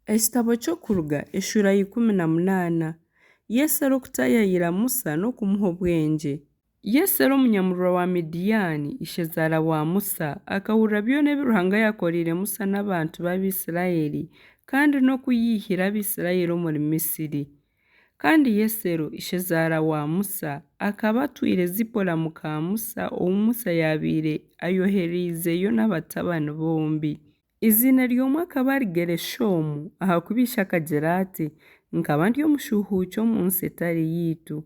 Ekitabo ky'okuruga eshura 18. Yesero kutayayira Musa n'okumuha obwengye. Yesero omunyamurwa wa Midiyani ishezaara wa Musa akahurira byona ebi Ruhanga yakoreire Musa n'abantu b'Abisirayeli kandi n'okuyihira Abisirayeli omuri Misiri. Kandi Yesero ishezaara wa Musa akaba atwire Zipora muka Musa ou Musa yabaire ayohereizeyo n'abatabani bombi. Izina ry'omwe akaba ari Gereshomu ahakuba akagira ati nkaba ndi omushuuhuukyo omu nsi etari yiitu.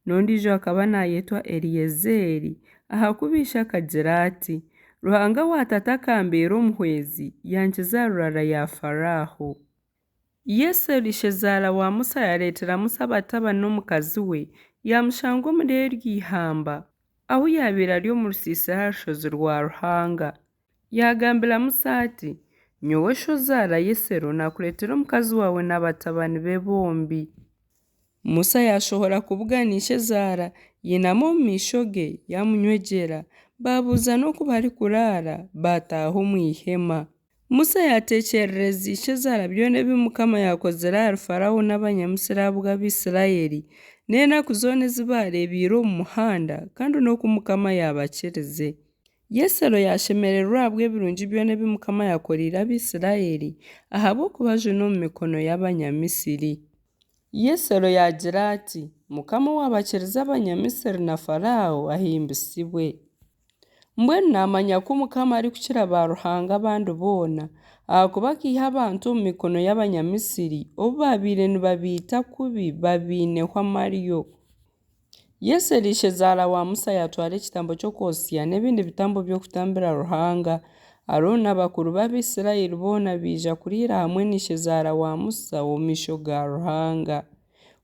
N'ondiijo akaba naayetwa Eliyezeri ahakuba akagira ati Ruhanga waatatambeera omuhwezi yankiza rurara ya Faraho. Yesero ishezaara wa Musa yareetera Musa abatabani n'omukazi we yamushanga omuri eryo ihamba ahu yabaire ari omu rusiisira aha rushozi rwa Ruhanga. Yagambira Musa ati nyowe shozaara Yesero nakureetera omukazi wawe n'abatabani be bombi. Musa yashohora kubuganisha ezaara yinama omu maisho ge yamunywegyera babuuza n'oku barikuraara bataaha omu ihema. Musa yateekyererezisha ezaara byona ebi Mukama yakozire ahari Faraho n'Abanyamisiri b'Abisirayeli n'enaku zoona ezi baareebiire omu muhanda kandi n'oku Mukama yabakirize. Yesero yashemererwa ahabw'ebirungi byona ebi Mukama yakoreire Abisirayeli ahabw'okubajuna omu mikono y'Abanyamisiri. Yesero yagira ati Mukama wabakiriza Abanyamisiri na Faraho ahimbisibwe. Mbwenu naamanya ko Mukama ari kukira ba Ruhanga abandi boona ahakuba akiiha abantu omu mikono y'Abanyamisiri obu baabaire nibabiita kubi babaineho amaryo. Yesero ishezaara wa Musa yatwara ekitambo ky'okwosya n'ebindi bitambo by'okutambira Ruhanga. Aarooni n'abakuru b'Abisirayeli boona baija kuriira hamwe n'ishezaara wa Musa omu maisho ga Ruhanga.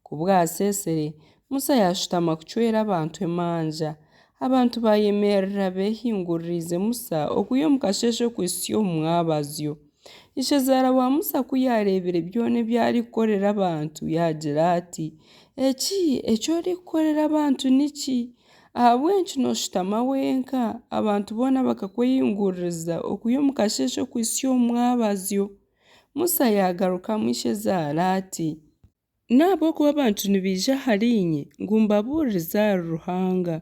Kubw'ahaseesere Musa yashutama kucwera abantu emanja. Abantu bayemerera beehinguririze Musa okuya omu kasheshe kwesya omu mwabazyo. Ishezaara wa Musa ku yareebire byona ebi arikukorera abantu yagira ati eki orikukorera abantu niki? Ahabw'enki nooshutama wenka abantu boona bakakwehinguririza okuya omu kasheshe kwesya omu mwabazyo. Musa yagarukamu ishezaara ati n'ahabw'okuba abantu nibaija ahari inye ngu mbabuuririze ahari Ruhanga.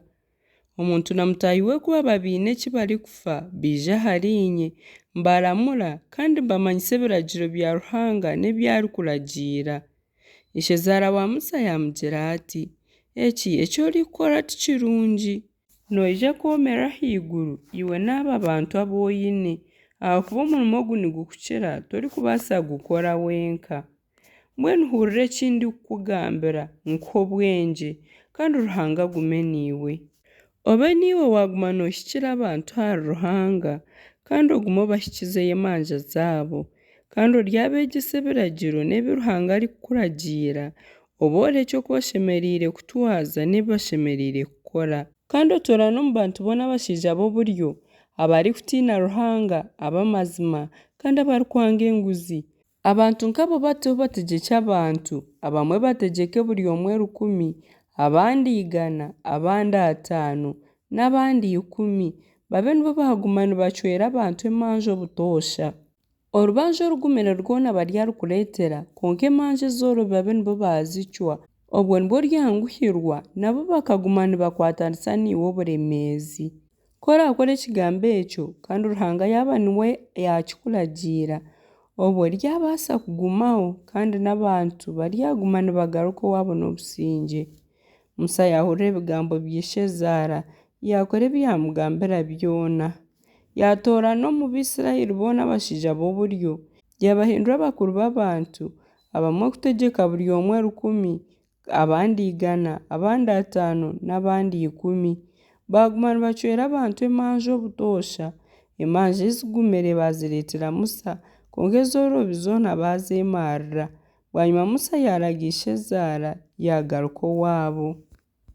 Omuntu na mutaahi we kuba babaine eki barikufa baija ahari inye mbaramura kandi mbamanyisa ebiragiro bya Ruhanga n'ebi arikuragiira. Ishezaara wa Musa yamugira ati eki orikukora tikirungi. Noija kwomerera ahaiguru iwe n'aba bantu aboine ahakuba omurimo ogu nigukukira torikubaasa gukora wenka. Mbwenu hurira eki ndikukugambira nkuhe obwengye kandi Ruhanga agume niiwe. Obe niiwe waguma noohikira abantu ahari Ruhanga kandi ogume obahikizeyo emanja zaabo kandi oryabeegyesa ebiragiro n'ebi Ruhanga arikukuragiira oba oreke oku bashemereire kutwaza n'ebi bashemereire kukora. Kandi oturane omu bantu boona abashaija b'oburyo abarikutiina Ruhanga ab'amazima kandi abarikuhanga enguzi. Abantu nk'abo batiho bategyekye abantu, abamwe bategyeke buri omwe 100, abandi 100, abandi 5 n'abandi 10 babe nibo baguma nibacwera abantu emanja obutoosha. Orubanja orugumire rwona baryarikureetera konka emanja ezooro babe nibo baazicwa. Obwo nibwo ryanguhirwa nabo bakaguma nibakwatanisa niiwe oburemeezi. Korakora ekigambo ekyo kandi Ruhanga yaaba niwe yakikuragiira obwo ryabaasa kugumaho kandi n'abantu baryaguma nibagaruka owaabo n'obusingye. Musa yahurira ebigambo by'ishezaara yakora ebi yamugambira byona. Yatoora n'omu Bisirayeli boona abashaija b'oburyo yabahindura abakuru b'abantu abamwe kutegyeka buri omwe 100, abandi 100, abandi 5 n'abandi 10. Baguma nibacwera abantu emanja obutoosha. Emanja ezigumire bazireetera Musa konka ez'oroobi zoona baazeemarira. Bwanyuma Musa yaraga ishezaara yagaruka owaabo.